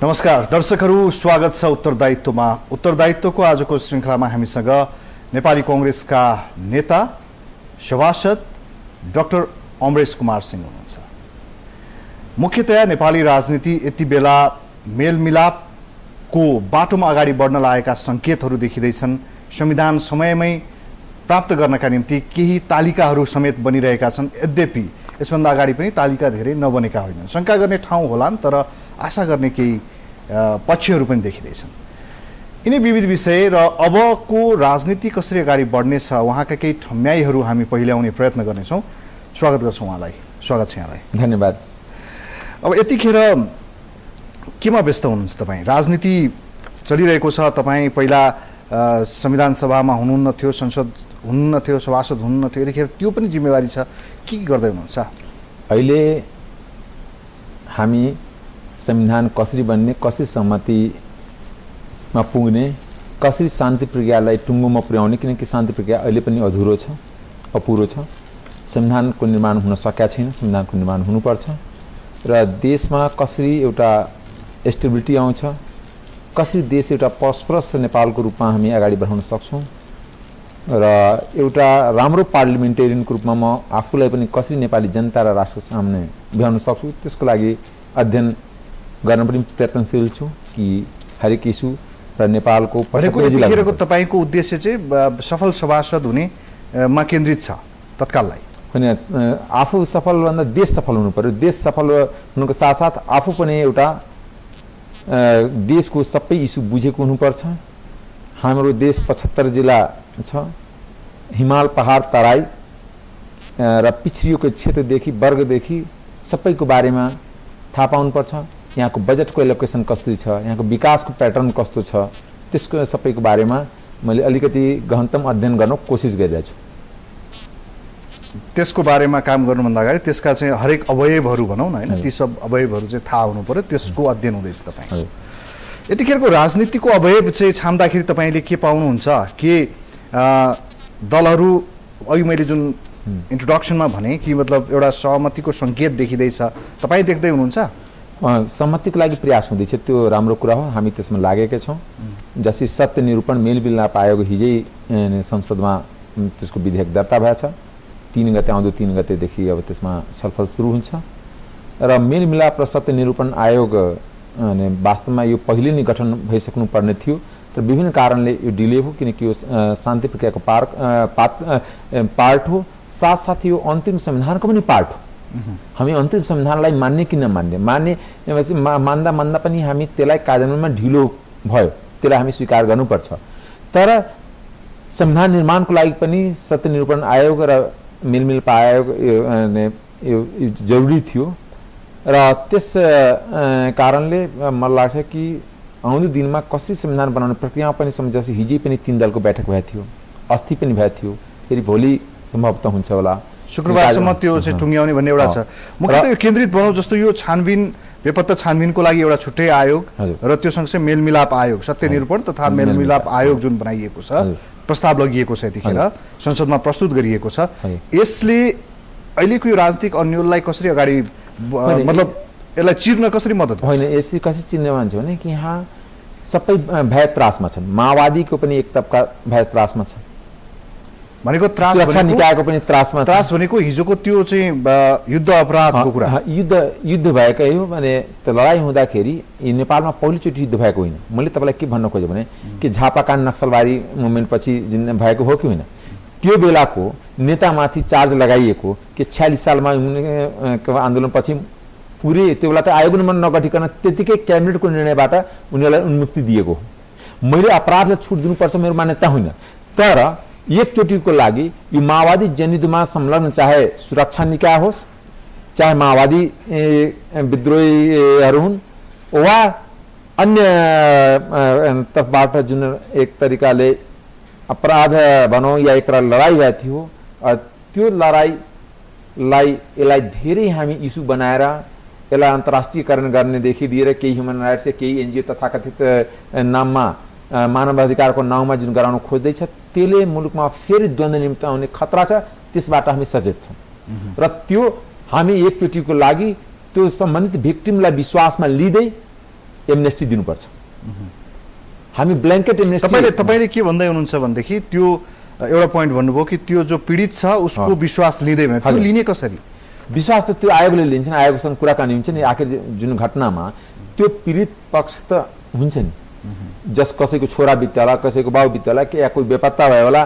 नमस्कार दर्शकहरू, स्वागत छ उत्तरदायित्वमा। उत्तरदायित्वको आजको श्रृङ्खलामा हामीसँग नेपाली कांग्रेसका नेता सभासद डाक्टर अमरेश कुमार सिंह हुनुहुन्छ। मुख्यतया नेपाली राजनीति यति बेला मेलमिलापको बाटोमा अगाडि बढ्न लागेका सङ्केतहरू देखिँदैछन्। संविधान समयमै प्राप्त गर्नका निम्ति केही तालिकाहरू समेत बनिरहेका छन्। यद्यपि यसभन्दा अगाडि पनि तालिका धेरै नबनेका होइनन्। शङ्का गर्ने ठाउँ होलान्, तर आशा गर्ने केही पक्षहरू पनि देखिँदैछन्। यिनै विविध विषय र अबको राजनीति कसरी अगाडि बढ्नेछ उहाँका केही ठम्याइहरू हामी पहिल्याउने प्रयत्न गर्नेछौँ। स्वागत गर्छौँ उहाँलाई। स्वागत छ यहाँलाई। धन्यवाद। अब यतिखेर केमा व्यस्त हुनुहुन्छ तपाईँ? राजनीति चलिरहेको छ। तपाईँ पहिला संविधान सभामा हुनुहुन्न थियो, संसद हुनुहुन्न थियो, सभासद हुनुहुन्न थियो। यतिखेर त्यो पनि जिम्मेवारी छ। के गर्दै हुनुहुन्छ अहिले? हामी संविधान कसरी बन्ने, कसरी सहमतिमा पुग्ने, कसरी शान्ति प्रक्रियालाई टुङ्गोमा पुर्याउने, किनकि शान्ति प्रक्रिया अहिले पनि अधुरो छ, अपुरो छ। संविधानको निर्माण हुन सकेका छैन, संविधानको निर्माण हुनुपर्छ। र देशमा कसरी एउटा स्टेबिलिटी आउँछ, कसरी देश एउटा prosperous नेपालको रूपमा हामी अगाडि बढाउन सक्छौँ र एउटा राम्रो पार्लिमेन्टेरियनको रूपमा म आफूलाई पनि कसरी नेपाली जनता र राष्ट्रको सामने भ्याउन सक्छु, त्यसको लागि अध्ययन गर्न पनि प्रयत्नशील छु कि हरेक इस्यु र नेपालको यतिखेरको तपाईँको उद्देश्य चाहिँ सफल सभासद हुनेमा केन्द्रित छ तत्काललाई? होइन, आफू सफलभन्दा देश सफल हुनु पर्यो। देश सफल हुनुको साथसाथ आफू पनि एउटा देशको सबै इस्यु बुझेको हुनुपर्छ। हाम्रो देश 75 जिल्ला छ। हिमाल, पहाड, तराई र पिछडिएको क्षेत्रदेखि वर्गदेखि सबैको बारेमा थाहा पाउनुपर्छ। यहाँको बजेटको एलोकेसन कसरी छ, यहाँको विकासको प्याटर्न कस्तो छ, त्यसको सबैको बारेमा मैले अलिकति गहनतम अध्ययन गर्न कोसिस गरिरहेको छु। त्यसको बारेमा काम गर्नुभन्दा अगाडि त्यसका चाहिँ हरेक अवयवहरू भनौँ न, होइन, ती सब अवयवहरू चाहिँ थाहा हुनु पर्यो। त्यसको अध्ययन हुँदैछ तपाईँ। यतिखेरको राजनीतिको अवयव चाहिँ छाम्दाखेरि तपाईँले के पाउनुहुन्छ? के दलहरू, अघि मैले जुन इन्ट्रोडक्सनमा भने कि मतलब एउटा सहमतिको सङ्केत देखिँदैछ, तपाईँ देख्दै हुनुहुन्छ? सहमतिको लागि प्रयास हुँदैछ, त्यो राम्रो कुरा हो। हामी त्यसमा लागेका छौँ। जस्तै सत्य निरूपण मेलमिलाप आयोग हिजै संसदमा त्यसको विधेयक दर्ता भएछ। 3 गते, आउँदो 3 गतेदेखि अब त्यसमा छलफल सुरु हुन्छ। र मेलमिलाप र सत्य निरूपण आयोग वास्तवमा यो पहिले नै गठन भइसक्नु पर्ने थियो, तर विभिन्न कारणले यो डिले हो, किनकि यो शान्ति प्रक्रियाको पार्ट हो। साथसाथ यो अन्तिम संविधानको पनि पार्ट हो। हामी अन्तिम संविधानलाई मान्ने कि नमान्ने, मान्दा पनि हामी त्यसलाई कार्यान्वयनमा ढिलो भयो, त्यसलाई हामी स्वीकार गर्नुपर्छ। तर संविधान निर्माणको लागि पनि सत्य निरूपण आयोग र मेलमिलाप आयोग यो जरुरी थियो। र त्यस कारणले मलाई लाग्छ कि आउँदो दिनमा कसरी संविधान बनाउने प्रक्रियामा पनि जस्तै हिजै पनि 3 दलको बैठक भएको थियो, अस्ति पनि भएको थियो, फेरि भोलि सम्भवतः हुन्छ होला, शुक्रबारसम्म त्यो चाहिँ टुङ्ग्याउने भन्ने एउटा छ। मुख्यतः यो केन्द्रित बनाऊ, जस्तो यो छानबिन, बेपत्ता छानबिनको लागि एउटा छुट्टै आयोग र त्यो सँगसँगै मेलमिलाप आयोग, सत्य निरूपण तथा मेलमिलाप आयोग जुन बनाइएको छ, प्रस्ताव लगिएको छ, यतिखेर संसदमा प्रस्तुत गरिएको छ। यसले अहिलेको यो राजनीतिक अन्योललाई कसरी अगाडि, मतलब यसलाई चिर्न कसरी मद्दत गर्छ? होइन, यसरी कसरी चिर्ने भन्छ भने कि यहाँ सबै भय त्रासमा छन्। माओवादीको पनि एक तबका भय त्रासमा छ, भनेको सुरक्षा निकायको पनि त्रासमा छ। त्रास भनेको हिजोको त्यो चाहिँ युद्ध अपराधको कुरा, युद्ध भएकै हो भने त्यो लडाइँ हुँदाखेरि नेपालमा पहिलोचोटि युद्ध भएको होइन। मैले तपाईँलाई के भन्न खोजेँ भने कि झापाकाण्ड नक्सलबारी मुभमेन्ट पछि जुन भएको हो कि होइन, त्यो बेलाको नेतामाथि चार्ज लगाइएको कि 46 सालमा आन्दोलनपछि पुरै त्यो बेला त आयोग नगठिकन त्यतिकै क्याबिनेटको निर्णयबाट उनीहरूलाई उन्मुक्ति दिएको हो। मैले अपराधलाई छुट दिनुपर्छ मेरो मान्यता होइन, तर एकचोटिको लागि यो माओवादी जनयुद्धमा संलग्न चाहे सुरक्षा निकाय होस्, चाहे माओवादी विद्रोहीहरू हुन् वा अन्य तर्फबाट जुन एक तरिकाले अपराध भनौँ या एक लडाइँ भएको थियो, त्यो लडाइँलाई यसलाई धेरै हामी इस्यु बनाएर यसलाई अन्तर्राष्ट्रियकरण गर्नेदेखि लिएर केही ह्युमन राइट्स, केही एनजिओ तथाकथित नाममा मानवाधिकारको नाउँमा जुन गराउन खोज्दैछ, त्यसले मुलुकमा फेरि द्वन्द्व निमित्त आउने खतरा छ। त्यसबाट हामी सचेत छौँ र त्यो हामी एकचोटिको लागि त्यो सम्बन्धित भिक्टिमलाई विश्वासमा लिँदै एमनेस्टी दिनुपर्छ। हामी ब्ल्याङ्केट एमनेस्टी तपाईले के भन्दै हुनुहुन्छ भनेदेखि त्यो एउटा पोइन्ट भन्नुभयो कि त्यो जो पीडित छ उसको विश्वास लिँदै भने त्यो लिने कसरी? विश्वास त त्यो आयोगले लिन्छ नि, आयोगसँग कुराकानी हुन्छ नि। आखिर जुन घटनामा त्यो पीडित पक्ष त हुन्छ नि, जस कसैको छोरा बित्यो होला, कसैको बाउ बित्यो होला, कि या कोही बेपत्ता भयो होला,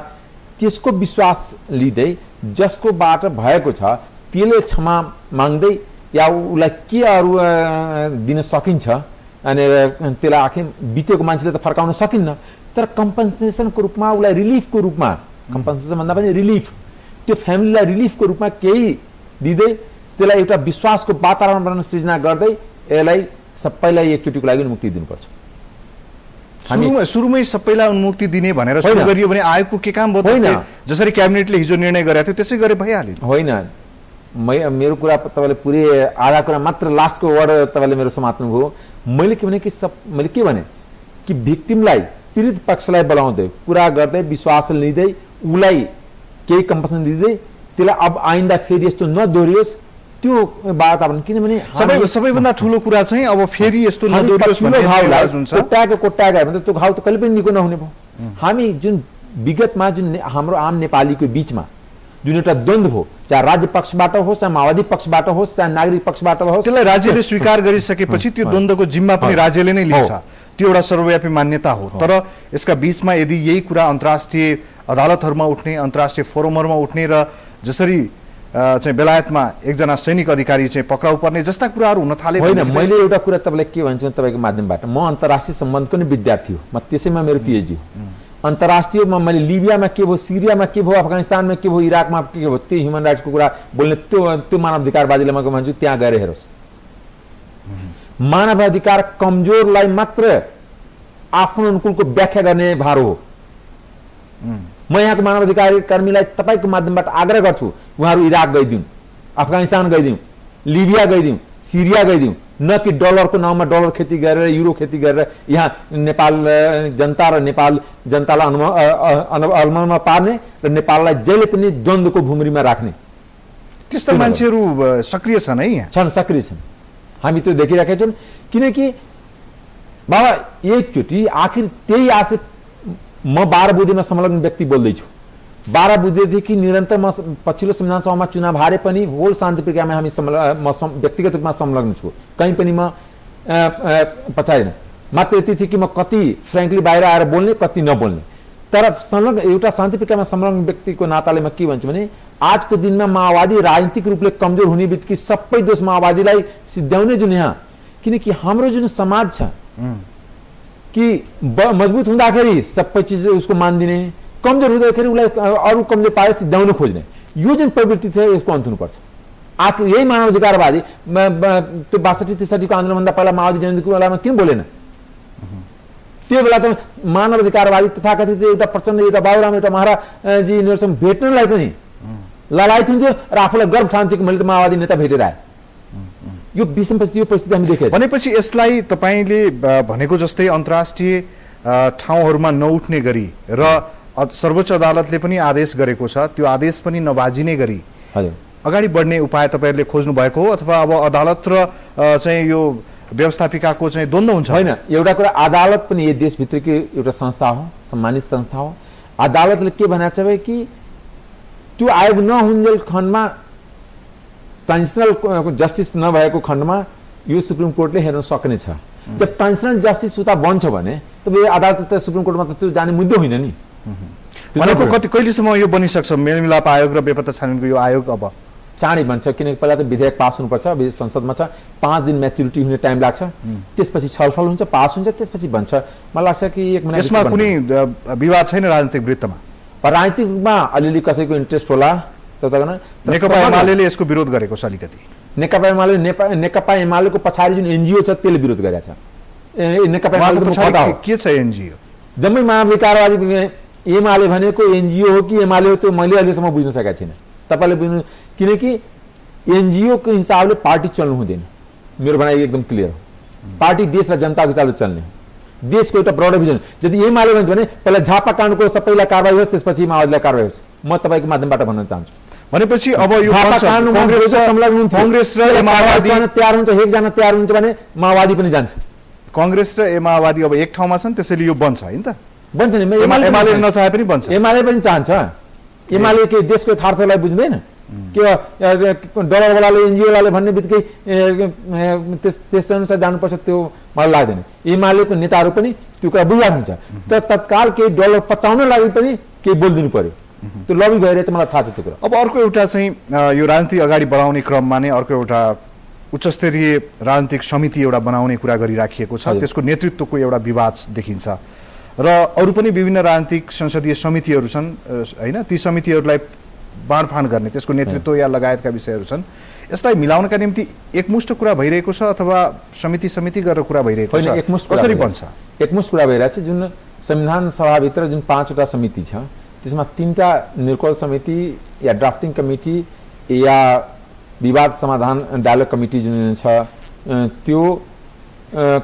त्यसको विश्वास लिँदै जसको बाट भएको छ त्यसले क्षमा माग्दै या उसलाई के अरू दिन सकिन्छ अनि त्यसलाई आखिर बितेको मान्छेले त फर्काउन सकिन्न, तर कम्पन्सेसनको रूपमा उसलाई रिलिफको रूपमा, कम्पन्सेसन भन्दा पनि रिलिफ, त्यो फ्यामिलीलाई रिलिफको रूपमा केही दिँदै त्यसलाई एउटा विश्वासको वातावरण सृजना गर्दै यसलाई सबैलाई एकचोटिको लागि मुक्ति दिनुपर्छ। सुरुमै सबैलाई उन्मुक्ति दिने भनेर सुरु गरियो भने आयोगको के काम भयो? जसरी क्याबिनेटले हिजो निर्णय गरेको थियो त्यसै गरे भइहाल्यो। होइन, मेरो कुरा तपाईँले पुरै आधा कुरा मात्र लास्टको वर्ड तपाईँले मेरो समात्नुभयो। मैले के भने कि मैले के भने कि भिक्टिमलाई, पीडित पक्षलाई बोलाउँदै कुरा गर्दै विश्वास लिँदै उसलाई केही कम्पनसेसन दिँदै त्यसलाई अब आइन्दा फेरि यस्तो नदोहोरियोस् त्यो वातावरण। किनभने सबैभन्दा ठुलो कुरा चाहिँ अब फेरि यस्तो नदोहोरियोस् भन्ने जुन छ कोट्याएको भने त्यो घाउ त कहिले पनि निको नहुने भयो। हामी जुन विगतमा जुन हाम्रो आम नेपालीको बीचमा जुन एउटा द्वन्द्व भयो, चाहे राज्य पक्षबाट होस्, चाहे माओवादी पक्षबाट होस्, चाहे नागरिक पक्षबाट होस्, त्यसलाई राज्यले स्वीकार गरिसकेपछि त्यो द्वन्द्वको जिम्मा पनि राज्यले नै लिन्छ। त्यो एउटा सर्वव्यापी मान्यता हो। तर यसका बीचमा यदि यही कुरा अन्तर्राष्ट्रिय अदालतहरूमा उठ्ने, अन्तर्राष्ट्रिय फोरमहरूमा उठ्ने र जसरी चाहिँ बेलायतमा एकजना सैनिक अधिकारी चाहिँ पक्राउ पर्ने जस्ता कुराहरू हुन थाले। होइन, मैले एउटा कुरा तपाईँलाई के भन्छु तपाईँको माध्यमबाट, म अन्तर्राष्ट्रिय सम्बन्धको नै विद्यार्थी हो, म त्यसैमा मेरो पिएचडी हो। अन्तर्राष्ट्रियमा मैले लिबियामा के भयो, सिरियामा के भयो, अफगानिस्तानमा के भयो, इराकमा के भयो, त्यो ह्युमन राइट्सको कुरा बोल्ने त्यो मानवाधिकारवादीलाई म भन्छु त्यहाँ गएर हेरोस्। मानवाधिकार कमजोरलाई मात्र आफ्नो अनुकूलको व्याख्या गर्ने भार हो। म यहाँको मानवाधिकार कर्मीलाई तपाईँको माध्यमबाट आग्रह गर्छु, उहाँहरू इराक गइदिउन्, अफगानिस्तान गइदिउँ, लिबिया गइदिउँ, सिरिया गइदिउँ, न कि डलरको नाउँमा डलर खेती गरेर, युरो खेती गरेर यहाँ नेपाल जनता र नेपाल जनतालाई अलमलमा पार्ने र नेपाललाई जहिले पनि द्वन्द्वको भूमिमा राख्ने त्यस्ता मान्छेहरू सक्रिय छन् है, यहाँ छन्, सक्रिय छन्। हामी त्यो देखिरहेका छौँ। किनकि बाबा एकचोटि आखिर त्यही आशा, म 12 बुँदेमा संलग्न व्यक्ति बोल्दैछु। 12 बुँदेदेखि निरन्तर म पछिल्लो संविधान सभामा चुनाव हारे पनि होल शान्ति प्रक्रियामा हामी व्यक्तिगत रूपमा संलग्न छु, कहीँ पनि म पछाडिन। मात्र यति थियो कि म कति फ्रेङ्कली बाहिर आएर बोल्ने, कति नबोल्ने, तर संलग्न एउटा शान्ति प्रक्रियामा संलग्न व्यक्तिको नाताले म के भन्छु भने आजको दिनमा माओवादी राजनीतिक रूपले कमजोर हुने बित्तिकै सबै दोष माओवादीलाई सिद्ध्याउने जुन यहाँ, किनकि हाम्रो जुन समाज छ कि मजबुत हुँदाखेरि सबै चिज उसको मानिदिने, कमजोर हुँदाखेरि उसलाई अरू कमजोर पाएर सिद्ध्याउन खोज्ने, यो जुन प्रवृत्ति छ यसको अन्त हुनुपर्छ। आखिर यही मानवाधिकारवादी त्यो 62-63 आन्दोलनभन्दा पहिला माओवादी जयन्तीको बेलामा किन बोलेन? त्यो बेला त मानवाधिकारवादी तथाकथित एउटा प्रचण्ड, एउटा बाबुराम, एउटा महाराजी यिनीहरूसँग भेट्नलाई पनि ललायत हुन्थ्यो र आफूलाई गर्व ठान्थ्यो कि मैले त माओवादी नेता भेटेर आएँ। यो विषमपछि यो परिस्थिति हामी देखेका छौँ। भनेपछि यसलाई तपाईँले भनेको जस्तै अन्तर्राष्ट्रिय ठाउँहरूमा नउठ्ने गरी र सर्वोच्च अदालतले पनि आदेश गरेको छ, त्यो आदेश पनि नबाजिने गरी अगाडि बढ्ने उपाय तपाईँहरूले खोज्नु भएको हो, अथवा अब अदालत र चाहिँ यो व्यवस्थापिकाको चाहिँ द्वन्द्व हुन्छ? होइन, एउटा कुरा अदालत पनि यो देशभित्रकै एउटा संस्था हो, सम्मानित संस्था हो। अदालतले के भनेको छ कि त्यो आयोग नहुन्जेल खण्डमा, ट्रान्जिसनल जस्टिस नभएको खण्डमा यो सुप्रिम कोर्टले हेर्न सक्ने छ। जब ट्रान्जिसनल जस्टिस उता बन्छ भने तब यो अदालत त सुप्रिम कोर्टमा त त्यो जाने मुद्दा होइन नि। भनेको कहिलेसम्म यो बनिसक्छ मेलमिलाप आयोग र बेपत्ता छानबिनको यो आयोग? अब चाँडै बन्छ, किनकि पहिला त विधेयक पास हुनुपर्छ, संसदमा छ, 5 दिन म्याच्युरिटी हुने टाइम लाग्छ, त्यसपछि छलफल हुन्छ, पास हुन्छ, त्यसपछि बन्छ। मलाई लाग्छ कि 1 महिना। यसमा कुनै विवाद छैन राजनीतिक वृत्तमा? राजनीतिकमा अलिअलि कसैको इन्ट्रेस्ट होला, नेकपा एमालेले यसको विरोध गरेको छ अलिकति। नेकपा एमालेको पछाडि जुन एनजिओ छ त्यसले विरोध गरेको छ। नेकपा एमालेको के छ एनजिओ? जम्मै मानवाधिकारवादी एमाले भनेको एनजिओ हो कि एमाले हो त्यो मैले अहिलेसम्म बुझ्न सकेको छैन। तपाईँले बुझ्नु, किनकि एनजिओको हिसाबले पार्टी चल्नु हुँदैन। मेरो भनाइ एकदम क्लियर हो। पार्टी देश र जनताको हिसाबले चल्ने हो, देशको एउटा ब्रड भिजन। यदि एमाले भन्छ भने पहिला झापा काण्डको सबैलाई कारवाही होस्, त्यसपछि माओवादीलाई कारवाही होस्। म तपाईँको माध्यमबाट भन्न चाहन्छु। भनेपछि अब यो कांग्रेस र माओवादी तयार हुन्छ, एकजना तयार हुन्छ भने माओवादी पनि जान्छ। कांग्रेस र माओवादी अब एक ठाउँमा छन्, त्यसैले यो बन्छ हैन त? बन्छ नि। एमाले नचाहे पनि बन्छ। एमाले पनि चाहन्छ। एमाले के देशको यथार्थलाई बुझ्दैन के डलरवालाले एनजिओवालाले भन्ने बित्तिकै त्यस अनुसार जानुपर्छ त्यो मलाई लाग्दैन। एमालेको नेताहरू पनि त्यो कुरा बुझाएको हुन्छ, तर तत्काल केही डलर पचाउन लागि पनि केही बोलिदिनु पर्यो। त्यो लबी भइरहेछ, मलाई थाहा छ त्यो कुरा। अब अर्को एउटा चाहिँ यो राजनीति अगाडि बढाउने क्रममा नै अर्को एउटा उच्चस्तरीय राजनीतिक समिति एउटा बनाउने कुरा गरिराखिएको छ। त्यसको नेतृत्वको एउटा विवाद देखिन्छ र अरू पनि विभिन्न राजनीतिक संसदीय समितिहरू छन् हैन? ती समितिहरूलाई बाँडफाँड गर्ने, त्यसको नेतृत्व या लगायतका विषयहरू छन्। यसलाई मिलाउनका निम्ति एकमुष्ट कुरा भइरहेको छ अथवा समिति गरेर कुरा भइरहेको छ? कसरी बन्छ? एकमुष्ट कुरा भइरहेको छ। जुन संविधान सभाभित्र जुन 5वटा समिति छ, त्यसमा 3टा निर्कल समिति या ड्राफ्टिङ कमिटी या विवाद समाधान डायलग कमिटी जुन छ, त्यो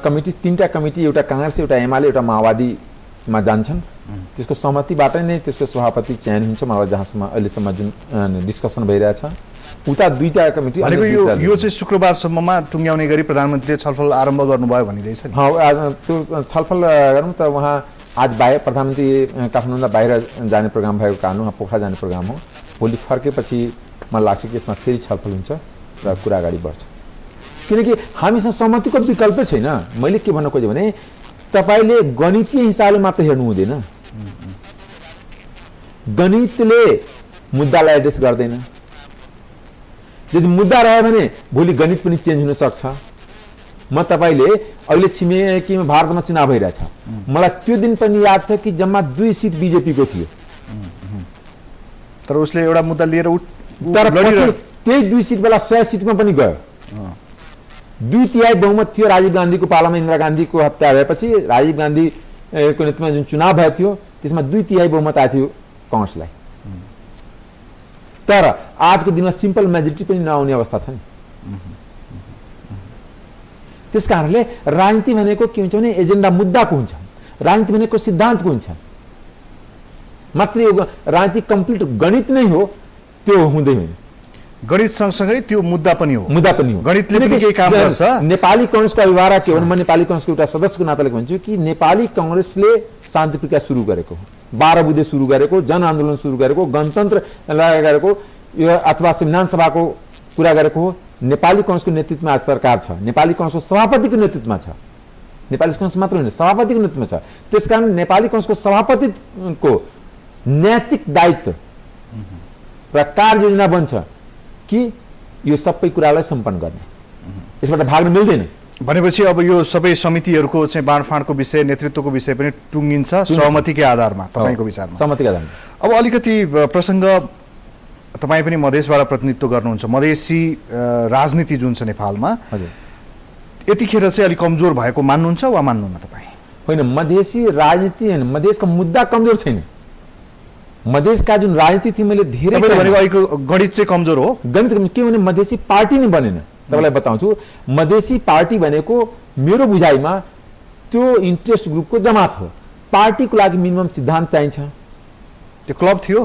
कमिटी 3टा कमिटी, एउटा कांग्रेस, एउटा एमाले, एउटा माओवादीमा जान्छन्। त्यसको सहमतिबाट नै त्यसको सभापति चयन हुन्छ। मलाई जहाँसम्म अहिलेसम्म जुन डिस्कसन भइरहेछ, उता 2टा कमिटी भनेको यो चाहिँ शुक्रबारसम्ममा टुङ्ग्याउने गरी प्रधानमन्त्रीले छलफल आरम्भ गर्नुभयो भनिँदैछ नि। त्यो छलफल गरौँ त। उहाँ आज बाहिर, प्रधानमन्त्री काठमाडौँमा बाहिर जाने प्रोग्राम भएको कारण उहाँ पोखरा जाने प्रोग्राम हो। भोलि फर्केपछि मलाई लाग्छ कि यसमा फेरि छलफल हुन्छ र कुरा अगाडि बढ्छ, किनकि हामीसँग सहमतिको विकल्प छैन। मैले के भन्न खोजेँ भने तपाईले गणितीय हिसाबले मात्र हेर्नु हुँदैन। गणितले मुद्दालाई एड्रेस गर्दैन। यदि मुद्दा रह्यो भने भोलि गणित पनि चेन्ज हुन सक्छ। म तपाईले अहिले छिमेकीमा भारतमा चुनाव भइरहेछ, मलाई त्यो दिन पनि याद छ कि जम्मा 2 सिट बीजेपीको थियो, तर उसले एउटा मुद्दा लिएर त्यही 2 सिट बेला 100 सिटमा पनि गयो। 2/3 बहुमत थियो। राजीव गान्धीको पालामा इन्दिरा गान्धीको हत्या भएपछि राजीव गान्धीको नेतृत्वमा जुन चुनाव भएको थियो, त्यसमा 2/3 बहुमत आएको थियो कांग्रेसलाई। तर आजको दिनमा सिम्पल मेजोरिटी पनि नआउने अवस्था छ नि। त्यसकारणले राजनीति भनेको के हुन्छ भने एजेन्डा मुद्दाको हुन्छ। राजनीति भनेको सिद्धान्तको हुन्छ। मात्र यो राजनीति कम्प्लिट गणित नै हो त्यो हुँदै होइन। गणित सँगसँगै त्यो मुद्दा पनि हो। गणितले पनि केही काम गर्छ। नेपाली कांग्रेसको अभिभावक के हो भने, म नेपाली कांग्रेसको एउटा सदस्यको नाताले भन्छु कि नेपाली कांग्रेसले शान्ति प्रक्रिया सुरु गरेको, 12 बुँदे सुरु गरेको, जनआन्दोलन सुरु गरेको, गणतन्त्र लगाएर गरेको, यो अथवा संविधान सभाको कुरा गरेको हो। नेपाली कांग्रेसको नेतृत्वमा आज सरकार छ। नेपाली कांग्रेसको सभापतिको नेतृत्वमा छ। नेपाली कांग्रेस मात्र होइन, सभापतिको नेतृत्वमा छ। त्यसकारण नेपाली कांग्रेसको सभापतिको नैतिक दायित्व र कार्ययोजना बन्छ कि यो सबै कुरालाई सम्पन्न गर्ने। यसबाट भाग्न मिल्दैन। भनेपछि अब यो सबै समितिहरूको चाहिँ बाँडफाँडको विषय, नेतृत्वको विषय पनि टुङ्गिन्छ सहमतिकै आधारमा, तपाईँको विचारमा? सहमतिकै आधारमा। अब अलिकति प्रसङ्ग, तपाईँ पनि मधेसबाट प्रतिनिधित्व गर्नुहुन्छ। मधेसी राजनीति जुन छ नेपालमा, यतिखेर चाहिँ अलिक कमजोर भएको मान्नुहुन्छ वा मान्नुहुन्न तपाईँ? होइन, मधेसी राजनीति होइन, मधेसको मुद्दा कमजोर छैन। मधेसका जुन राजनीति थियो, मैले धेरै भनेको गणित चाहिँ कमजोर हो। गणित के भने मधेसी पार्टी नै बनेन। तपाईँलाई बताउँछु, मधेसी पार्टी भनेको मेरो बुझाइमा त्यो इन्ट्रेस्ट ग्रुपको जमात हो। पार्टीको लागि मिनिमम सिद्धान्त चाहिन्छ। त्यो क्लब थियो,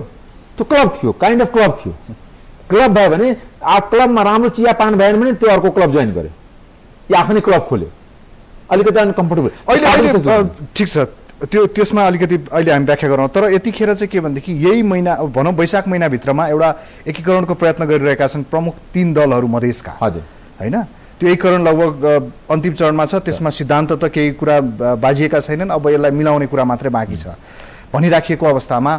त्यो क्लब थियो, काइन्ड अफ क्लब थियो। क्लब भयो भने क्लबमा राम्रो चिया पान भएन भने त्यो अर्को क्लब जोइन गर्यो या आफ्नै क्लब खोल्यो, अलिकति अनकम्फर्टेबल। अहिले ठिक छ, त्यसमा अलिकति अहिले हामी व्याख्या गरौँ। तर यतिखेर चाहिँ के भनेदेखि यही महिना, भनौँ वैशाख महिनाभित्रमा एउटा एकीकरणको प्रयत्न गरिरहेका छन् प्रमुख 3 दलहरू मधेसका, हजुर हैन? त्यो एकीकरण लगभग अन्तिम चरणमा छ। त्यसमा सिद्धान्त त केही कुरा बाजिएका छैनन्, अब यसलाई मिलाउने कुरा मात्रै बाँकी छ भनिराखिएको अवस्थामा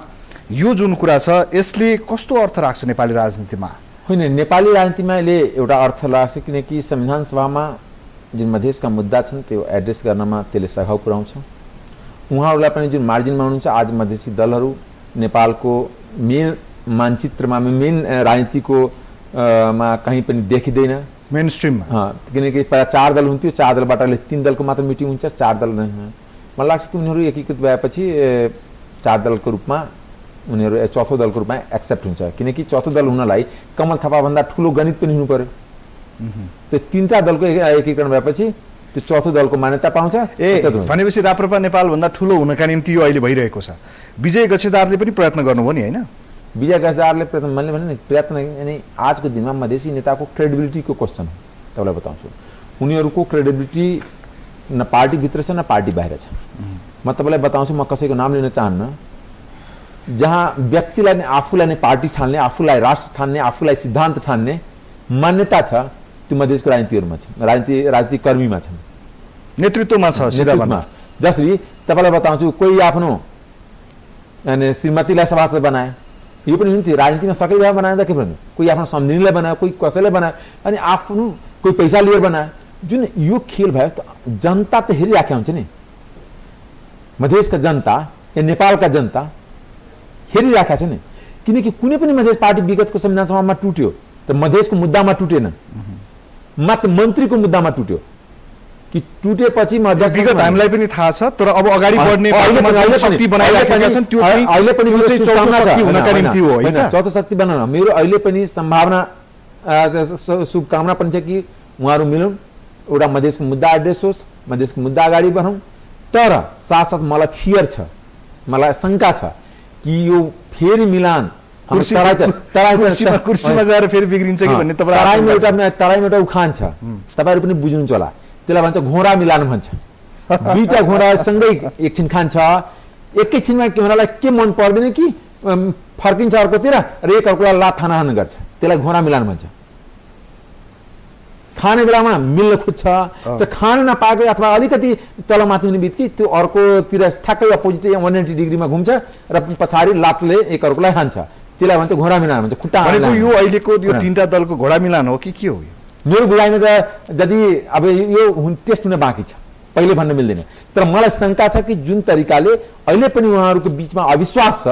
यो जुन कुरा छ, यसले कस्तो अर्थ राख्छ नेपाली राजनीतिमा? होइन, नेपाली राजनीतिमा यसले एउटा अर्थ लाग्छ, किनकि संविधान सभामा जुन मधेसका मुद्दा छन् त्यो एड्रेस गर्नमा त्यसले सघाउ पुर्याउँछ। उहाँहरूलाई पनि जुन मार्जिनमा हुनुहुन्छ, आज मधेसी दलहरू नेपालको मेन मानचित्रमा, मेन राजनीतिको मा कहीँ पनि देखिँदैन, मेन स्ट्रिममा। किनकि पहिला 4 दल हुन्थ्यो, 4 दलबाट अहिले 3 दलको मात्र मिटिङ हुन्छ, 4 दल नै। मलाई लाग्छ कि उनीहरू एकीकृत भएपछि 4 दलको रूपमा उनीहरू चौथो दलको रूपमा एक्सेप्ट हुन्छ। किनकि चौथो दल हुनलाई कमल थापाभन्दा ठुलो गणित पनि हुनु पर्यो। त्यो 3टा दलको एकीकरण भएपछि त्यो चौथो दलको मान्यता पाउँछ। भनेपछि राप्रपा नेपालभन्दा ठुलो हुनका निम्ति यो अहिले भइरहेको छ। विजय गच्छेदारले पनि प्रयत्न गर्नुभयो नि, होइन? विजय गच्छेदारले प्रयत्न, मैले भने नि प्रयत्न, यानी आजको दिनमा मधेसी नेताको क्रेडिबिलिटीको क्वेसन हो। तपाईँलाई बताउँछु, उनीहरूको क्रेडिबिलिटी न पार्टी भित्र छ न पार्टी बाहिर छ। म तपाईँलाई बताउँछु, म कसैको नाम लिन चाहन्न, जहाँ व्यक्तिलाई नै आफूलाई नै पार्टी ठान्ने, आफूलाई राष्ट्र ठान्ने, आफूलाई सिद्धान्त ठान्ने मान्यता छ, त्यो मधेसको राजनीतिहरूमा छ, राजनीतिक कर्मीमा छन्, नेतृत्वमा छ सिधा भन्दा। जसरी तपाईँलाई बताउँछु, कोही आफ्नो यानी श्रीमतीलाई सभासद बनाए, यो पनि हुन्थ्यो राजनीतिमा सबै भए बनाए त के भन्नु, कोही आफ्नो सम्झिनीलाई बनायो, कोही कसैलाई बनायो, अनि आफ्नो कोही पैसा लिएर बनायो। जुन यो खेल भयो त जनता त हेरिराखेको हुन्छ नि, मधेसका जनता या नेपालका जनता हेरिराखेका छ नि। किनकि कुनै पनि मधेस पार्टी विगतको संविधान सभामा टुट्यो त मधेसको मुद्दामा टुटेन, मात्र मन्त्रीको मुद्दामा टुट्यो कि टुटेपछि विगत हामीलाई पनि थाहा छ, तर अब अगाडि बढ्ने शक्ति बनाइराखेका छन्, त्यो चाहिँ अहिले पनि चौथो शक्ति हुनका निम्ति हो हैन, चौथो शक्ति बनाउन मेरो अहिले पनि सम्भावना शुभकामना पनि छ कि उहाँहरू मिलौँ, एउटा मधेसको मुद्दा एड्रेस होस्, मधेसको मुद्दा अगाडि बढौँ। तर साथसाथ मलाई फियर छ, मलाई शङ्का छ कि यो फेरि मिलान कुर्सीमा गएर फेरि बिग्रिन्छ कि भन्ने तराईमा एउटा उखान छ, तपाईँहरू पनि बुझ्नुहुन्छ होला, त्यसलाई भन्छ घोडा मिलान भन्छ। दुईटा घोडा सँगै एकछिन खान्छ, एकैछिनमा घोडालाई के मन पर्दैन कि फर्किन्छ अर्कोतिर र एक अर्कोलाई लात हानाहान गर्छ, त्यसलाई घोडा मिलान भन्छ। खाने बेलामा मिल्न खोज्छ, त्यो खान नपाएको अथवा अलिकति तलमाथि हुने बित्तिकै त्यो अर्कोतिर ठ्याक्कै अपोजिट 180 डिग्रीमा घुम्छ र पछाडि लातले एक अर्कोलाई हान्छ, त्यसलाई भन्छ घोडा मिलान भन्छ। खुट्टा यो अहिलेको यो तीनटा दलको घोडा मिलान हो कि के हो? मेरो बुझाइमा त यदि अब यो टेस्ट हुन बाँकी छ, पहिले भन्न मिल्दैन, तर मलाई शङ्का छ कि जुन तरिकाले अहिले पनि उहाँहरूको बिचमा अविश्वास छ,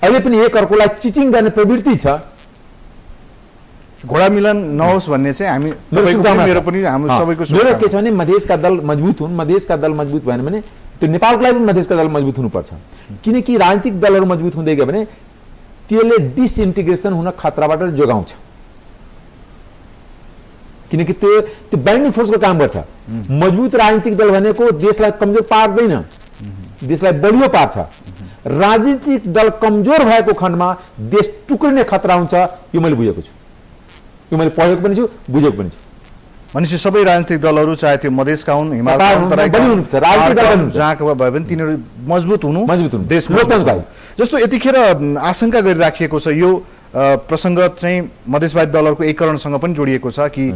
अहिले पनि एक अर्कोलाई चिटिङ गर्ने प्रवृत्ति छ, घोडा मिलन नहोस् भन्ने चाहिँ हामी मेरो पनि हाम्रो सबैको मेरो के छ भने मधेसका दल मजबुत हुन्, मधेसका दल मजबुत भएन भने त्यो नेपालको लागि पनि मधेसका दल मजबुत हुनुपर्छ। किनकि राजनीतिक दलहरू मजबुत हुँदै गयो भने त्यसले डिसइन्टिग्रेसन हुन खतराबाट जोगाउँछ, किनकि त्यो बाइन्डिङ फोर्सको काम गर्छ। मजबुत राजनीतिक दल भनेको देशलाई कमजोर पार्दैन, देशलाई बलियो पार्छ। राजनीतिक दल कमजोर भएको खण्डमा देश टुक्रिने खतरा हुन्छ, यो मैले बुझेको छु, यो मैले पढेको पनि छु, बुझेको पनि छु। भनेपछि सबै राजनीतिक दलहरू चाहे त्यो मधेसका हुन्, हिमालका जहाँका भए पनि तिनीहरू मजबुत हुनु देश जस्तो यतिखेर आशंका गरिराखिएको छ। यो प्रसङ्ग चाहिँ मधेसवादी दलहरूको एकीकरणसँग पनि जोडिएको छ कि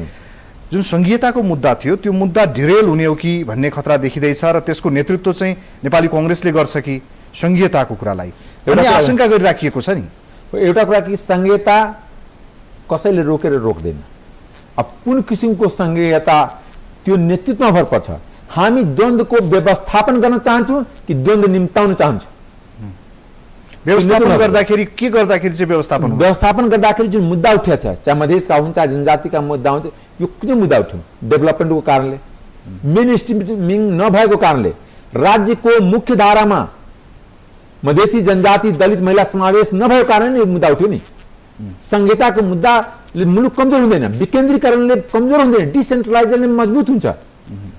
जुन संघीयताको मुद्दा थियो त्यो मुद्दा ढिरेल हुने हो कि भन्ने खतरा देखिँदैछ र त्यसको नेतृत्व चाहिँ नेपाली कांग्रेसले गर्छ कि संघीयताको कुरालाई भन्ने आशंका गरिराखिएको छ नि। एउटा कुरा कि संघीयता कसैले रोकेर रोक्दैन, अब कुन किसिमको संघीयता त्यो नेतृत्वमा भर पर्छ। हामी द्वन्द्वको व्यवस्थापन गर्न चाहन्छौँ कि द्वन्द्व निम्ताउन चाहन्छौँ? व्यवस्थापन गर्दाखेरि के गर्दाखेरि चाहिँ व्यवस्थापन गर्दाखेरि जुन मुद्दा उठेको छ, चाहे मधेसका हुन्छ चाहे जनजातिका मुद्दा हुन्छ, यो कुनै मुद्दा उठ्यो डेभलपमेन्टको कारणले, मेन स्ट्रिमिङ नभएको कारणले, राज्यको मुख्य धारामा मधेसी जनजाति दलित महिला समावेश नभएको कारणले यो मुद्दा उठ्यो नि। संघीयताको मुद्दाले मुलुक कमजोर हुँदैन, विकेन्द्रीकरणले कमजोर हुँदैन, डिसेन्ट्रलाइजरले मजबुत हुन्छ।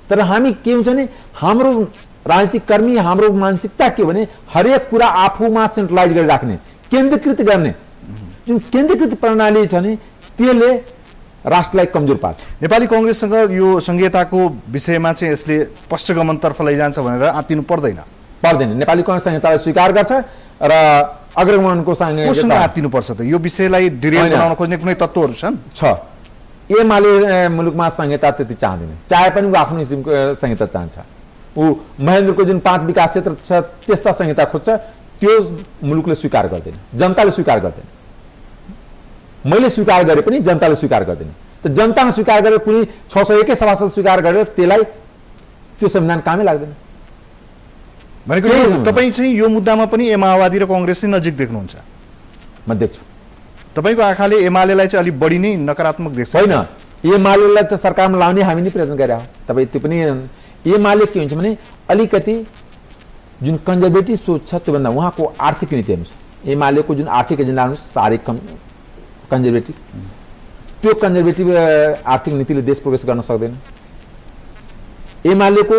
तर हामी के हुन्छ भने हाम्रो राजनीतिक कर्मी हाम्रो मानसिकता के भने हरेक कुरा आफूमा सेन्ट्रलाइज गरेर राख्ने, केन्द्रीकृत गर्ने। जुन केन्द्रीकृत प्रणाली छ नि त्यसले राष्ट्रलाई कमजोर पार्छ। नेपाली कांग्रेससँग यो संघीयताको विषयमा चाहिँ यसले पश्चगमनतर्फ लैजान्छ भनेर आत्तिनु पर्दैन? नेपाली कांग्रेस संघीयतालाई स्वीकार गर्छ र अग्रगमनको कोसँग आत्तिनु पर्छ त? यो विषयलाई डिरेल बनाउन खोज्ने कुनै तत्त्वहरू छन्? एमाले मुलुकमा संहिता त्यति चाहँदैन, चाहे पनि ऊ आफ्नो किसिमको संहिता चाहन्छ। ऊ महेन्द्रको जुन 5 विकास क्षेत्र छ त्यस्ता संहिता खोज्छ, त्यो मुलुकले स्वीकार गर्दैन, जनताले स्वीकार गर्दैन। मैले स्वीकार गरे पनि जनताले स्वीकार गर्दैन। त जनताले स्वीकार गरेर कुनै 601 सभासद स्वीकार गरेर त्यसलाई त्यो संविधान कामै लाग्दैन। भनेको तपाईँ चाहिँ यो मुद्दामा पनि माओवादी र कांग्रेसले नजिक देख्नुहुन्छ? म देख्छु। तपाईको आँखाले एमालेलाई चाहिँ अलि बढी नै नकारात्मक देख्छ? होइन, एमालेलाई त सरकारमा लाउने हामी नै प्रयत्न गरेका हौँ। तपाईँ त्यो पनि एमाले के हुन्छ भने अलिकति जुन कन्जर्भेटिभ सोच छ त्योभन्दा उहाँको आर्थिक नीति अनुसार एमालेको जुन आर्थिक एजेन्डा अनुसार साह्रै कन्जर्भेटिभ, त्यो कन्जर्भेटिभ आर्थिक नीतिले देश प्रोग्रेस गर्न सक्दैन। एमालेको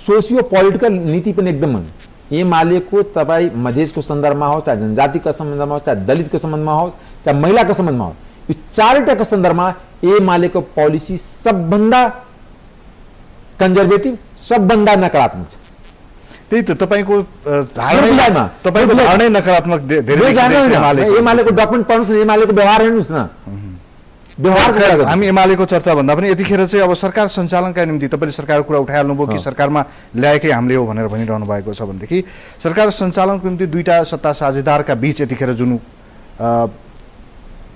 सोसियो पोलिटिकल नीति पनि एकदम एमालेको तपाईँ मधेसको सन्दर्भमा होस्, चाहे जनजातिका सम्बन्धमा होस्, चाहे दलितको सम्बन्धमा होस्, चाहे महिलाको सम्बन्धमा होस्, यो चारैटाको सन्दर्भमा एमालेको पोलिसी सबभन्दा कन्जर्भेटिभ सबभन्दा नकारात्मक छ। त्यही त तपाईँको विधानमा तपाईँको धारणै नकारात्मक धेरै देखिँदैछ एमालेको। एमालेको डकुमेन्ट पढ्नुहोस् न, एमालेको व्यवहार हेर्नुहोस् न, व्यवहारको कुरा गर्नुहोस्। हामी एमालेको चर्चा भन्दा पनि यतिखेर चाहिँ अब सरकार सञ्चालनका निम्ति तपाईँले सरकारको कुरा उठाइहाल्नुभयो कि सरकारमा ल्याएकै हामीले हो भनेर भनिरहनु भएको छ भनेदेखि सरकार सञ्चालनको निम्ति दुईटा सत्ता साझेदारका बीच यतिखेर जुन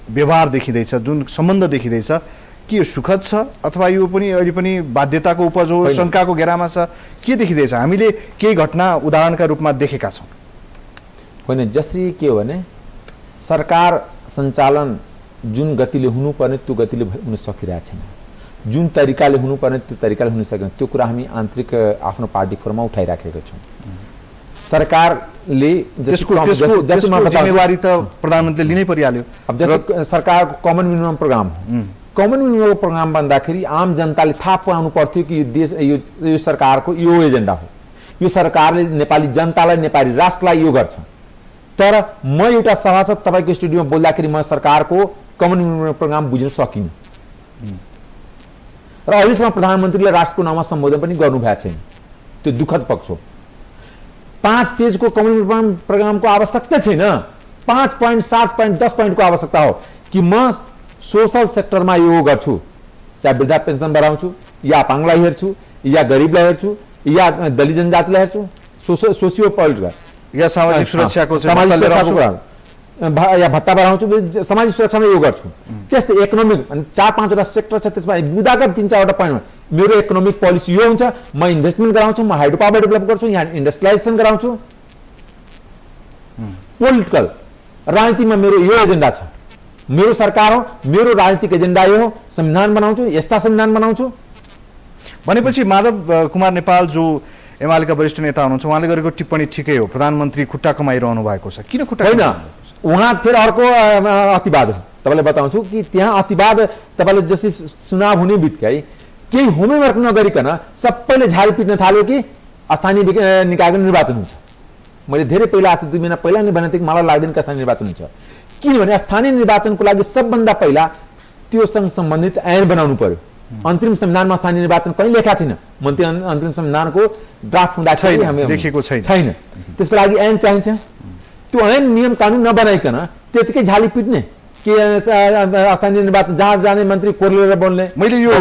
व्यवहार देखिँदैछ, जुन सम्बन्ध देखिँदैछ, के यो सुखद छ अथवा यो पनि अहिले पनि बाध्यताको उपज हो, शङ्काको घेरामा छ, के देखिँदैछ? हामीले केही घटना उदाहरणका रूपमा देखेका छौँ। होइन, जसरी के हो भने सरकार सञ्चालन जुन गतिले हुनुपर्ने त्यो गतिले हुन सकिरहेको छैन, जुन तरिकाले हुनुपर्ने त्यो तरिकाले हुन सकेन। त्यो कुरा हामी आन्तरिक आफ्नो पार्टी फोरममा उठाइराखेका छौँ। सरकारले जिम्मेवारी त प्रधानमन्त्रीले लिनै परिहाल्यो। अब जस्तै सरकारको कमन मिनिमम प्रोग्राम हो, कमन मिनिमम प्रोग्राम भन्दाखेरि आम जनताले थाहा पाउनु पर्थ्यो कि यो देश यो सरकारको यो एजेन्डा हो, यो सरकारले नेपाली जनतालाई, नेपाली राष्ट्रलाई यो गर्छ। तर म एउटा सभासद तपाईँको स्टुडियोमा बोल्दाखेरि म सरकारको कमन मिनिमम प्रोग्राम बुझ्न सकिनँ र अहिलेसम्म प्रधानमन्त्रीले राष्ट्रको नाममा सम्बोधन पनि गर्नुभएको छैन। त्यो दुःखद पक्ष हो। 5 पेजको कमन मिनिमम प्रोग्रामको आवश्यकता छैन, 5 पोइन्ट 7 पोइन्ट 10 पोइन्टको आवश्यकता हो कि म सोशल सेक्टरमा यो गर्छु, चाहे वृद्धा पेन्सन बढाउँछु या अपाङ्गलाई हेर्छु या गरिबलाई हेर्छु या दलित जनजातिलाई हेर्छु, सोसियो पोलिटिकल या सामाजिक सुरक्षाको या भत्ता बढाउँछु, सामाजिक सुरक्षामा यो गर्छु। त्यस्तै इकोनोमिक 4-5वटा सेक्टर छ, त्यसमा बुदागत 3-4वटा पोइन्ट मेरो इकोनोमिक पोलिसी यो हुन्छ, म इन्भेस्टमेन्ट गराउँछु, म हाइड्रो पावर डेभलप गर्छु, यहाँ इन्डस्ट्रियलाइजेसन गराउँछु। पोलिटिकल राजनीतिमा मेरो यो एजेन्डा छ, मेरो सरकार हो, मेरो राजनीतिक एजेन्डा यो हो, संविधान बनाउँछु, यस्ता संविधान बनाउँछु। भनेपछि माधव कुमार नेपाल जो एमालेका वरिष्ठ नेता हुनुहुन्छ, उहाँले गरेको टिप्पणी ठिकै हो, प्रधानमन्त्री खुट्टा कमाइरहनु भएको छ। किन खुट्टा? होइन, उहाँ फेरि अर्को अतिवाद हो। तपाईँलाई बताउँछु कि त्यहाँ अतिवाद तपाईँले जसरी चुनाव हुने बित्तिकै केही होमवर्क नगरिकन सबैले झाडी पिट्न थाल्यो कि स्थानीय निकायको निर्वाचन हुन्छ। मैले धेरै पहिला 2 महिना पहिला नै भनेको थिएँ कि मलाई लाग्दैन कि स्थानीय निर्वाचन हुन्छ, किनभने स्थानीय निर्वाचनको लागि सबभन्दा पहिला त्योसँग सम्बन्धित ऐन बनाउनु पर्यो। अन्तरिम संविधानमा स्थानीय निर्वाचन कहीँ लेखा छैन, मन्त्री अन्तरिम संविधानको ड्राफ्ट हुँदाखेरि हामी लेखेको छैन। त्यसको लागि ऐन चाहिन्छ। त्यो ऐन नियम कानुन नबनाइकन त्यतिकै झाली पिट्ने कि स्थानीय निर्वाचन जहाँ जाने मन्त्री कोर्लेर बोल्ने। मैले यो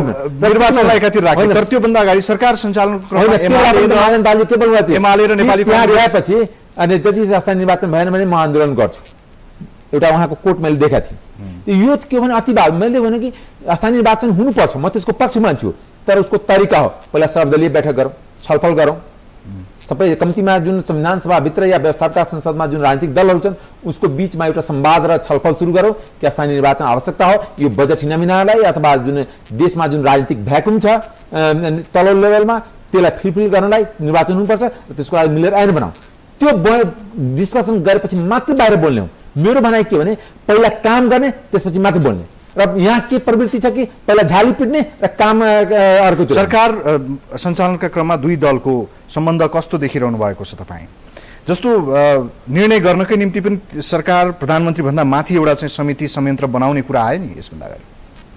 निर्वाचनलाई एकातिर राखेँ, तर त्योभन्दा अगाडि सरकार सञ्चालनको क्रममा एमाले र नेपाली कांग्रेसपछि अनि जति स्थानीय निर्वाचन भएन भने म आन्दोलन गर्छु, एउटा उहाँको कोर्ट मैले देखाएको थिएँ। यो के भने अतिवाद। मैले भने कि स्थानीय निर्वाचन हुनुपर्छ, म त्यसको पक्ष मान्छु, तर उसको तरिका हो पहिला सर्वदलीय बैठक गरौँ, छलफल गरौँ, सबै कम्तीमा जुन संविधान सभाभित्र या व्यवस्थापका संसदमा जुन राजनीतिक दलहरू छन् उसको बिचमा एउटा संवाद र छलफल सुरु गरौँ कि स्थानीय निर्वाचन आवश्यकता हो, यो बजेट हिनामिनालाई अथवा जुन देशमा जुन राजनीतिक भ्याकुम छ तल्लो लेभलमा त्यसलाई फिलफिल गर्नलाई निर्वाचन हुनुपर्छ र त्यसको लागि मिलेर ऐन बनाऊ। त्यो डिस्कसन गरेपछि मात्र बाहिर बोल्ने हो। मेरो भनाइ के भने पहिला काम गर्ने त्यसपछि मात्र बोल्ने, र यहाँ के प्रवृत्ति छ कि पहिला झाली पिट्ने र काम अर्को। सरकार सञ्चालनका क्रममा दुई दलको सम्बन्ध कस्तो देखिरहनु भएको छ तपाईँ? जस्तो निर्णय गर्नकै निम्ति पनि सरकार प्रधानमन्त्री भन्दा माथि एउटा चाहिँ समिति संयन्त्र बनाउने कुरा आयो नि यसभन्दा अगाडि।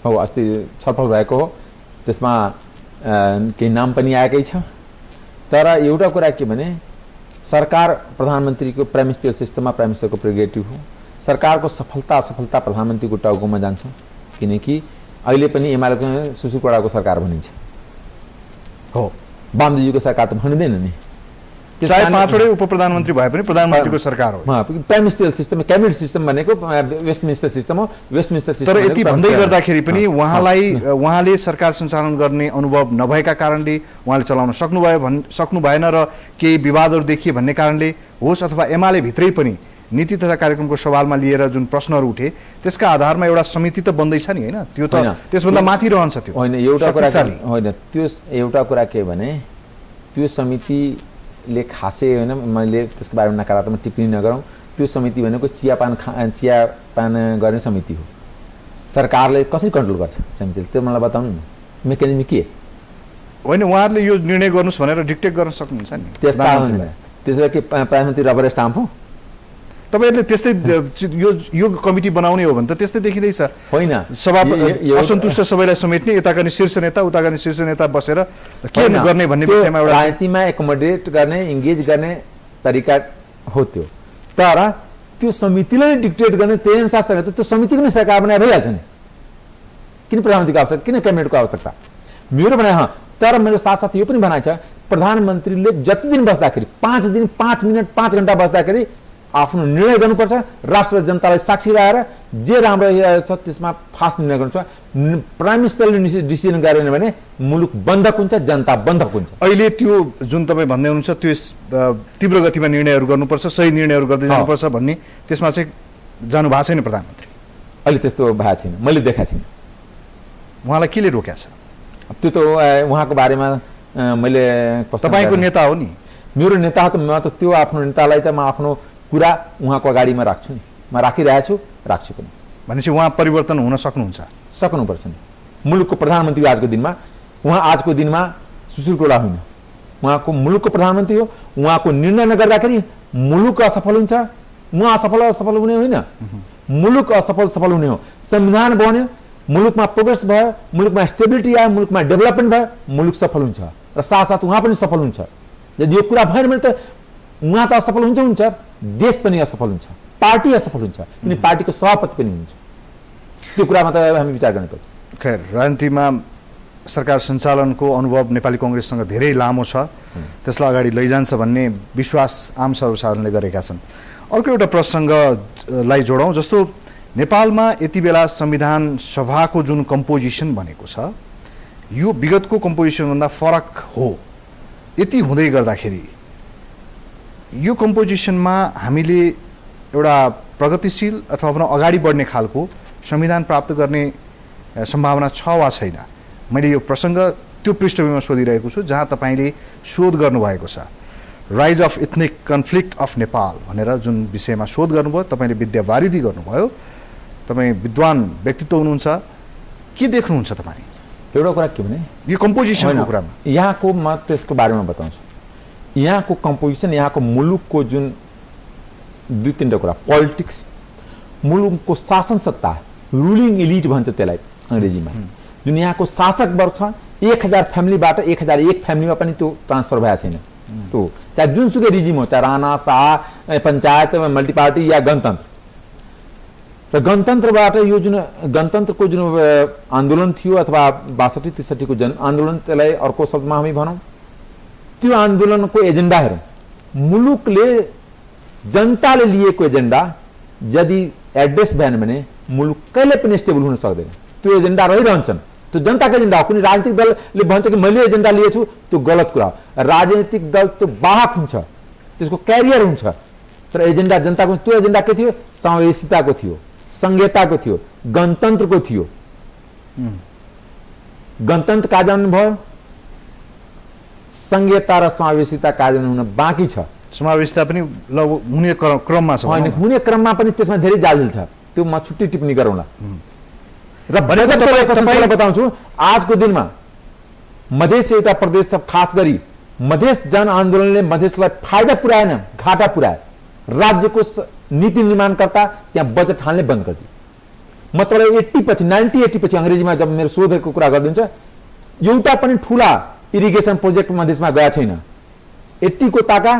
हो, अस्ति छलफल भएको हो, त्यसमा केही नाम पनि आएकै छ। तर एउटा कुरा के भने सरकार प्रधानमन्त्रीको प्राइम मिनिस्टर सिस्टममा प्राइम मिनिस्टरको प्रेरोगेटिभ हो। सरकारको सफलता असफलता प्रधानमन्त्रीको टाउकोमा जान्छ, किनकि अहिले पनि एमालेको सुशील कोइरालाको सरकार भनिन्छ हो, वामदेवजीको सरकार त भनिँदैन नि। चाहे 5वटै उप प्रधानमन्त्री भए पनि प्रधानमन्त्रीको सरकार हो। Prime minister system, cabinet system भनेको वेस्ट मिनिस्टर सिस्टम हो। वेस्ट मिनिस्टर सिस्टम तर यति भन्दै गर्दाखेरि पनि उहाँले सरकार सञ्चालन गर्ने अनुभव नभएका कारणले उहाँले चलाउन सक्नु भएन र केही विवादहरू देखिए भन्ने कारणले होस् अथवा एमाले भित्रै पनि नीति तथा कार्यक्रमको सवालमा लिएर जुन प्रश्नहरू उठे त्यसका आधारमा एउटा समिति त बन्दैछ नि, होइन? त्यो त त्यसभन्दा माथि रहन्छ। त्यो होइन, एउटा कुरा होइन, त्यो एउटा कुरा के भने त्यो समितिले खासै होइन, मैले त्यसको बारेमा नकारात्मक टिप्पणी नगरौँ। त्यो समिति भनेको चियापान गर्ने समिति हो। सरकारले कसरी कन्ट्रोल गर्छ समितिले, त्यो मलाई बताउनु न, मेकानिजम के होइन? उहाँहरूले यो निर्णय गर्नुहोस् भनेर डिक्टेट गर्न सक्नुहुन्छ नि त्यसमा? त्यसो कि प्रधानमन्त्री रबर स्टाम्प हो? तपाईँहरूले त्यस्तै यो कमिटी बनाउने हो भने त त्यस्तै देखिँदैछ होइन सभा असन्तुष्ट सबैलाई समेट्ने यताका नि शीर्ष नेता उताका नि शीर्ष नेता बसेर के गर्ने भन्ने विषयमा एउटा राजनीतिमा एकोमोडेट गर्ने इङ्गेज गर्ने तरिका हो त्यो तर त्यो समितिले नै डिक्टेट गर्ने त्यही अनुसार सरकार त्यो समितिको नै सरकार बनाए भइहाल्छ नि किन प्रधानमन्त्रीको आवश्यकता किन क्याबिनेटको आवश्यकता मेरो भनाइ तर मेरो साथसाथै यो पनि भनाइ छ प्रधानमन्त्रीले जति दिन बस्दाखेरि 5 दिन 5 मिनट 5 घण्टा बस्दाखेरि आफ्नो निर्णय गर्नुपर्छ राष्ट्र र जनतालाई साक्षी राखेर जे राम्रो छ त्यसमा फास्ट निर्णय गर्नुपर्छ प्राइम मिनिस्टरले डिसिजन गरेन भने मुलुक बन्धक हुन्छ जनता बन्धक हुन्छ अहिले त्यो जुन तपाईँ भन्दै हुनुहुन्छ त्यो तीव्र गतिमा निर्णयहरू गर्नुपर्छ सही निर्णयहरू गर्दै जानुपर्छ भन्ने त्यसमा चाहिँ जानु भएको छैन प्रधानमन्त्री अहिले त्यस्तो भएको छैन मैले देखाएको छैन उहाँलाई केले रोक्या छ त्यो त उहाँको बारेमा मैले तपाईँको नेता हो नि मेरो नेता हो त म त त्यो आफ्नो नेतालाई त म आफ्नो कुरा उहाँको अगाडिमा राख्छु नि म राखिरहेको छु राख्छु पनि भनेपछि उहाँ परिवर्तन हुन सक्नुपर्छ नि मुलुकको प्रधानमन्त्री आजको दिनमा उहाँ आजको दिनमा सुशील कोइराला होइन उहाँको मुलुकको प्रधानमन्त्री हो उहाँको निर्णय नगर्दाखेरि मुलुक असफल हुन्छ उहाँ असफल हुने होइन मुलुक सफल हुने हो संविधान बन्यो मुलुकमा प्रोग्रेस भयो मुलुकमा स्टेबिलिटी आयो मुलुकमा डेभलपमेन्ट भयो मुलुक सफल हुन्छ र साथसाथ उहाँ पनि सफल हुन्छ यदि यो कुरा भएन भने त उहाँ त असफल हुन्छ देश पनि असफल हुन्छ पार्टी असफल हुन्छ किन पार्टीको सभापति पनि हुन्छ त्यो कुरामा त हामी विचार गर्नुपर्छ खैर राजनीतिमा सरकार सञ्चालनको अनुभव नेपाली कङ्ग्रेससँग धेरै लामो छ त्यसलाई अगाडि लैजान्छ भन्ने विश्वास आम सर्वसाधारणले गरेका छन् अर्को एउटा प्रसङ्गलाई जोडौँ जस्तो नेपालमा यति बेला संविधान सभाको जुन कम्पोजिसन बनेको छ यो विगतको कम्पोजिसनभन्दा फरक हो यति हुँदै गर्दाखेरि यो कम्पोजिसनमा हामीले एउटा प्रगतिशील अथवा भनौँ अगाडि बढ्ने खालको संविधान प्राप्त गर्ने सम्भावना छ वा छैन मैले यो प्रसङ्ग त्यो पृष्ठभूमिमा सोधिरहेको छु जहाँ तपाईँले शोध गर्नुभएको छ rise of ethnic conflict of Nepal भनेर जुन विषयमा शोध गर्नुभयो तपाईँले विद्यावारिधि गर्नुभयो तपाईँ विद्वान व्यक्तित्व हुनुहुन्छ के देख्नुहुन्छ तपाईँ एउटा कुरा के भने यो कम्पोजिसनको कुरामा यहाँको म त्यसको बारेमा बताउँछु यहाँको कम्पोजिसन यहाँको मुलुकको जुन 2-3 कुरा पोलिटिक्स मुलुकको शासन सत्ता रुलिङ इलिट भन्छ त्यसलाई अङ्ग्रेजीमा जुन यहाँको शासक वर्ग छ 1000 फ्यामिलीबाट 1001 फ्यामिलीमा पनि त्यो ट्रान्सफर भएको छैन त्यो चाहे जुनसुकै रिजिम हो चाहे राणा शाह पञ्चायत मल्टिपार्टी या गणतन्त्र र गणतन्त्रबाट यो जुन गणतन्त्रको जुन आन्दोलन थियो अथवा 62-63 को जन आन्दोलन त्यसलाई अर्को शब्दमा हामी भनौँ त्यो आन्दोलनको एजेन्डा हेरौँ मुलुकले जनताले लिएको एजेन्डा यदि एड्रेस भएन भने मुलुक कहिले पनि स्टेबल हुन सक्दैन त्यो एजेन्डा रहिरहन्छन् त्यो जनताको एजेन्डा हो कुनै राजनीतिक दलले भन्छ कि मैले एजेन्डा लिएछु त्यो गलत कुरा हो राजनीतिक दल त्यो वाहक हुन्छ त्यसको क्यारियर हुन्छ तर एजेन्डा जनताको त्यो एजेन्डा के थियो समावेशिताको थियो संघीयताको थियो गणतन्त्रको थियो गणतन्त्र कार्यान्वयन भयो संघीयता र समावेशिता कार्यान्वयन हुन बाँकी छ समावेशिता पनि हुने क्रममा छ हुने क्रममा पनि त्यसमा धेरै जालझेल छ त्यो म छुट्टै टिप्पणी गरौँला र बताउँछु आजको दिनमा मधेस एउटा प्रदेश खास गरी मधेस जन आन्दोलनले मधेसलाई फाइदा पुर्याएन घाटा पुर्यायो राज्यको नीति निर्माणकर्ता त्यहाँ बजेट हाल्ने बन्द गरिदियो म तपाईँलाई 80 पछि 90-80 पछि अङ्ग्रेजीमा जब मेरो शोधको कुरा गरिदिन्छ एउटा पनि ठुला इरिगेसन प्रोजेक्ट मधेसमा गएको छैन 80 को ताका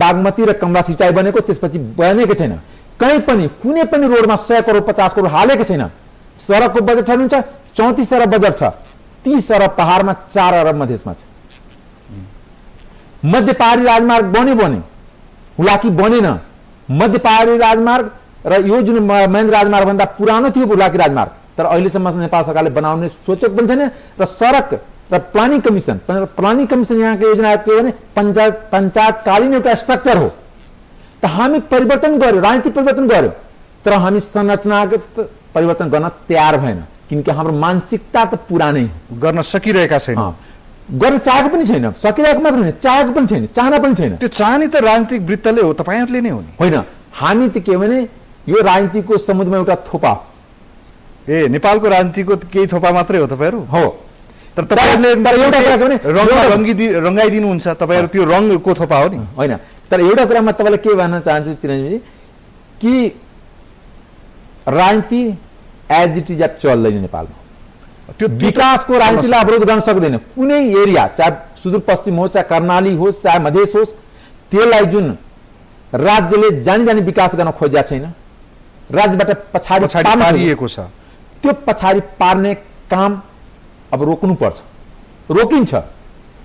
बागमती र कमला सिंचाइ बनेको त्यसपछि बनेको छैन कहीँ पनि कुनै पनि रोडमा 100 करोड 50 करोड हालेको छैन सडकको बजेट हेर्नुहुन्छ 34 अरब बजेट छ 30 अरब पहाडमा 4 अरब मधेसमा छ मध्य पहाडी राजमार्ग बन्यो हुलाकी बनेन मध्य पहाडी राजमार्ग र यो जुन महेन्द्र राजमार्ग भन्दा पुरानो थियो हुलाकी राजमार्ग तर अहिलेसम्म नेपाल सरकारले बनाउने सोचेको पनि छैन र सडक र प्लानिङ कमिसन यहाँको योजना के भने पञ्चायतकालीन एउटा स्ट्रक्चर हो त हामी परिवर्तन गर्यो राजनीतिक परिवर्तन गर्यो तर हामी संरचनागत परिवर्तन गर्न तयार भएन किनकि हाम्रो मानसिकता त पुरानै गर्न सकिरहेका छैन गर्न चाहेको पनि छैन सकिरहेको मात्र होइन चाहेको पनि छैन चाहना पनि छैन त्यो चाहनी त राजनीतिक वृत्तले हो तपाईँहरूले नै हो नि होइन हामी त के भने यो राजनीतिको समुद्रमा एउटा थोपा नेपालको राजनीतिको केही थोपा मात्रै हो तपाईँहरू हो तर तपाईँहरूले रङ्गाइदिनुहुन्छ तपाईँहरू त्यो रङको थोपा हो नि होइन तर एउटा कुरा म तपाईँलाई के भन्न चाहन्छु चिरञ्जीवी कि राजनीति एज इट इज चल्दैन नेपालमा। त्यो विकासको राजनीतिलाई अवरोध गर्न सक्दैन। कुनै एरिया चाहे सुदूरपश्चिम होस्, चाहे कर्णाली होस्, चाहे मधेस होस्, त्यसलाई जुन राज्यले जानी जानी विकास गर्न खोजेको छैन, राज्यबाट पछाडि पारिएको छ, त्यो पछाडि पार्ने काम अब रोक्नुपर्छ। रोकिन्छ,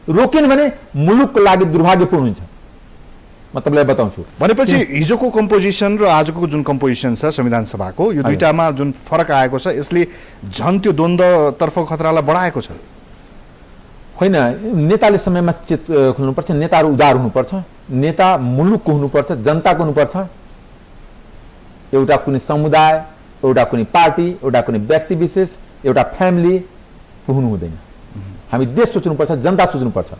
रोकिन भने मुलुकको लागि दुर्भाग्यपूर्ण हुन्छ। म तपाईँलाई बताउँछु। भनेपछि हिजोको कम्पोजिसन र आजको जुन कम्पोजिसन छ संविधान सभाको, यो दुईटामा जुन फरक आएको छ, यसले झन् त्यो द्वन्द्वतर्फको खतरालाई बढाएको छ। होइन, नेताले समयमा चेत खुल्नुपर्छ, नेताहरू उदार हुनुपर्छ, नेता मुलुकको हुनुपर्छ, जनताको हुनुपर्छ। एउटा कुनै समुदाय, एउटा कुनै पार्टी, एउटा कुनै व्यक्ति विशेष, एउटा फ्यामिली हुनु हुँदैन। हामी देश सोच्नुपर्छ, जनता सोच्नुपर्छ।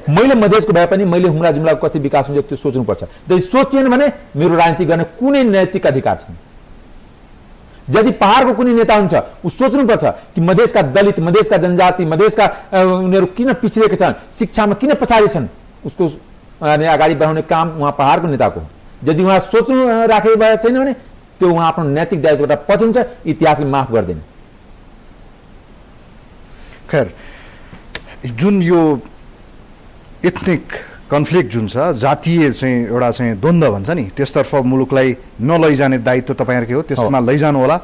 मैले मधेसको भए पनि मैले हुम्ला जुम्लाको कसरी विकास हुन्छ त्यो सोच्नुपर्छ। यदि सोचिएन भने मेरो राजनीति गर्ने कुनै नैतिक अधिकार छैन। यदि पहाडको कुनै नेता हुन्छ ऊ सोच्नुपर्छ कि मधेसका दलित, मधेसका जनजाति, मधेसका उनीहरू किन पिछडिएका छन्, शिक्षामा किन पछाडि छन्, उसको अगाडि बढाउने काम उहाँ पहाडको नेताको हो। यदि उहाँ सोच्नु राखेको भए छैन भने त्यो उहाँ आफ्नो नैतिक दायित्वबाट पछुन्छ, इतिहासले माफ गर्दैन। खैर, जुन यो एथनिक कन्फ्लिक्ट जुन छ, जातीय चाहिँ एउटा चाहिँ द्वन्द्व भन्छ नि, त्यसतर्फ मुलुकलाई नलैजाने दायित्व तपाईँहरूकै हो, त्यसमा लैजानु होला।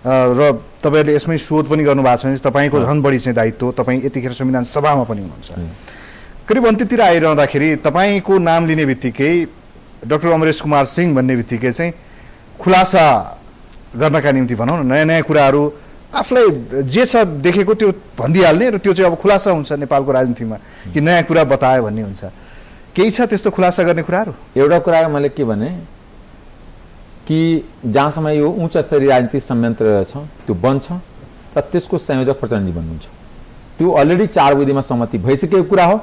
र तपाईँहरूले यसमै शोध पनि गर्नुभएको छ भने तपाईँको झन् बढी चाहिँ दायित्व, तपाईँ यतिखेर संविधान सभामा पनि हुनुहुन्छ। करिब अन्त्यतिर आइरहँदाखेरि तपाईँको नाम लिने बित्तिकै डाक्टर अमरेश कुमार सिंह भन्ने बित्तिकै चाहिँ खुलासा गर्नका निम्ति भनौँ न नयाँ नयाँ कुराहरू आफूलाई जे छ देखेको त्यो भनिदिइहाल्ने, र त्यो चाहिँ अब खुलासा हुन्छ नेपालको राजनीतिमा कि नयाँ कुरा बतायो भन्ने हुन्छ। केही छ त्यस्तो खुलासा गर्ने कुराहरू? एउटा कुरा मैले के भने कि जहाँसम्म यो उच्च स्तरीय राजनीतिक संयन्त्र छ त्यो बन्छ र त्यसको संयोजक प्रचण्डजी बन्नुहुन्छ। त्यो अलरेडी 4 बुँदेमा सहमति भइसकेको कुरा हो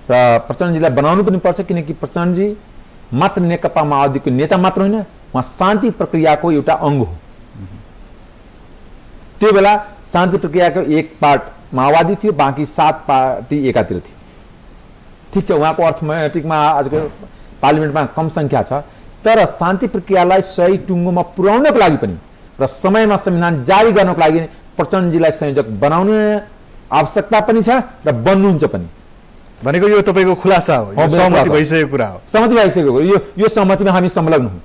र प्रचण्डजीलाई बनाउनु पनि पर्छ, किनकि प्रचण्डजी मात्र नेकपा माओवादीको नेता मात्र होइन, उहाँ शान्ति प्रक्रियाको एउटा अङ्ग हो। त्यो बेला शान्ति प्रक्रियाको एक पार्ट माओवादी थियो, बाँकी 7 पार्टी एकातिर थियो। ठिक छ, उहाँको अर्थमेटिकमा आजको पार्लिमेन्टमा कम सङ्ख्या छ, तर शान्ति प्रक्रियालाई सही टुङ्गोमा पुर्याउनको लागि पनि र समयमा संविधान जारी गर्नको लागि प्रचण्डजीलाई संयोजक बनाउने आवश्यकता पनि छ र बन्नुहुन्छ पनि। भनेको यो तपाईँको खुलासा हो, यो सहमति भइसकेको कुरा हो? सहमति भइसकेको हो, यो सहमतिमा हामी संलग्न हौँ।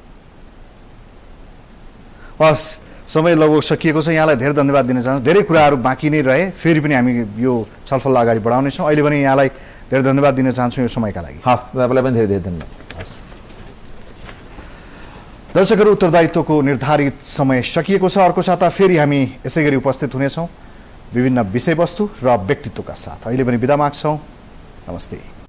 हस्, समय लगभग सकिएको छ। यहाँलाई धेरै धन्यवाद दिन चाहन्छु। धेरै कुराहरू बाँकी नै रहे, फेरि पनि हामी यो छलफल अगाडि बढाउनेछौँ। अहिले पनि यहाँलाई धेरै धन्यवाद दिन चाहन्छु यो समयका लागि। हस्, तपाईँलाई पनि धेरै धेरै धन्यवाद। हस्, दर्शकहरू, उत्तरदायित्वको निर्धारित समय सकिएको छ। अर्को साता फेरि हामी यसै गरी उपस्थित हुनेछौँ विभिन्न विषयवस्तु र व्यक्तित्वका साथ। अहिले पनि बिदा माग्छौँ। नमस्ते।